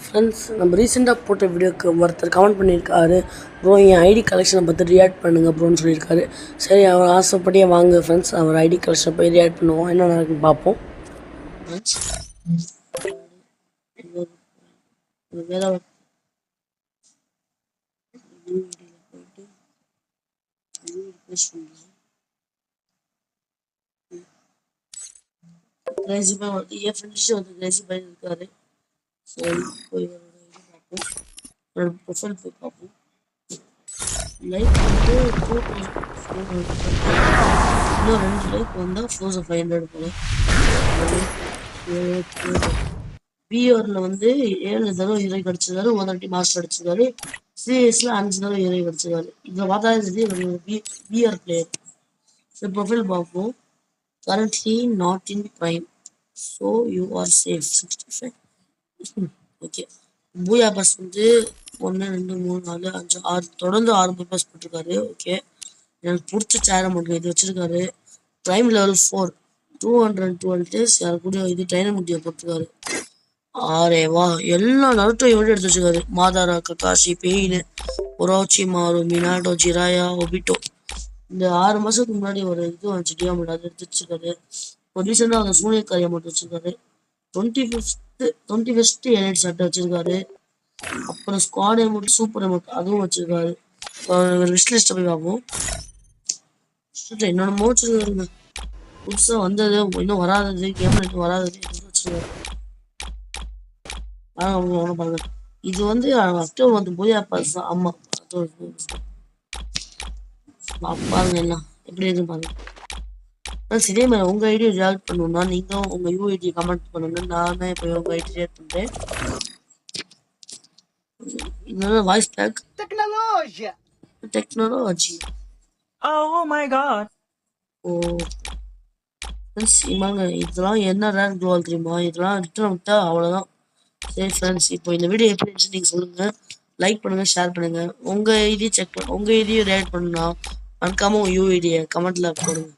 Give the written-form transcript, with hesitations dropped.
Friends, நம்ம ரீசெண்டாக போட்ட வீடியோக்கு ஒருத்தர் கமெண்ட் பண்ணியிருக்காரு, ப்ரோ என் ஐடி கலெக்ஷனை பற்றி ரியாக்ட் பண்ணுங்க ப்ரோன்னு சொல்லியிருக்காரு. சரி, அவர் ஆசைப்படியே வாங்க ஃப்ரெண்ட்ஸ், அவர் ஐடி கலெக்ஷனை போய் ரியாக்ட் பண்ணுவோம். என்ன நடக்குன்னு பார்ப்போம். ஃப்ரெண்ட்ஸ், என் ஃப்ரெண்ட்ஸ் வந்து கிரேசி பாய் இருக்காரு. சரி, போய் ப்ரொஃபைல் போய் பார்ப்போம். லைக் வந்து 2400, இன்னும் 2 லைக் வந்தால் 4500 போல. பிஆர்ல வந்து 7 தடவை இறை கிடச்சிருக்காரு, 1 வாட்டி மாஸ்டர் அடிச்சிருக்காரு. சிஎஸ்ல 5 தடவை இறை கிடச்சிருக்காரு. இதில் பார்த்தா இது பிஆர் பிளேயர். சரி, ப்ரொஃபைல் பார்ப்போம். Currently not in prime, so you are safe 65. Okay, பூயா பாஸ் வந்து 1 2 3 4 5 6 தொடர்ந்து 6 பாஸ் போட்டிருக்காரு. ஓகே, எனக்கு பிடிச்ச சேரை மட்டும் இது வச்சிருக்காரு. ப்ரைம் லெவல் 4 212 டேஸ் யாரு கூட இது டைனமிட்டியை போட்டிருக்காரு. ஆரேவா, எல்லா நருட்டோ இவன் எடுத்து வச்சிருக்காரு. மாதாரா, ககாஷி, பெயின், ஒரோச்சி மாரு, மினாடோ, ஜிராயா, ஒபிட்டோ. இந்த 6 மாசத்துக்கு முன்னாடி ஒரு இது வந்துச்சு டியாமண்ட், அது எடுத்து வச்சிருக்காரு. இப்போ ரீசெண்டாக அந்த சூனியக்காரியை மட்டும் வச்சிருக்காரு. 21st எலைட் சட்டை வச்சிருக்காரு. அப்புறம் ஸ்குவாட் எமௌண்ட், சூப்பர் எமௌண்ட் அதுவும் வச்சிருக்காரு. லிஸ்ட் லிஸ்ட்டை போய் பார்ப்போம். என்னென்னமோ வச்சிருக்காருங்க. புதுசாக வந்தது, இன்னும் வராதது, கேம்ல இன்னும் வராதது வச்சிருக்காரு. பாருங்க, இது வந்து அக்டோபர் வந்து போய் தான். ஆமா, பாருங்க எல்லாம் எப்படி இருக்குன்னு பாருங்க. இதே மாதிரி உங்க ஐடியா ரியாக்ட் பண்ணணும்னா நீங்க உங்க யூஐடி கமெண்ட் பண்ணுங்க. நானே இப்போ உங்க ஐடி ரியாக்ட் பண்றேன். இதனால voice pack technology. Oh my god. Oh friends, இமாங்க இதெல்லாம் என்ன ரேங்க் டுவால் தெரியுமா? இதெல்லாம் ரிட்டர்ன் விட்டா அவ்வளோதான். சரி ஃப்ரெண்ட்ஸ், இப்போ இந்த வீடியோ எப்படி இருந்துச்சு நீங்கள் சொல்லுங்கள். லைக் பண்ணுங்கள், ஷேர் பண்ணுங்கள். உங்கள் ஐடியை செக் பண்ண உங்கள் ஐடியை ரியாக்ட் பண்ணுன்னா மறக்காமல் உங்கள் யூஐடியை கமெண்ட்டில் போடுங்க.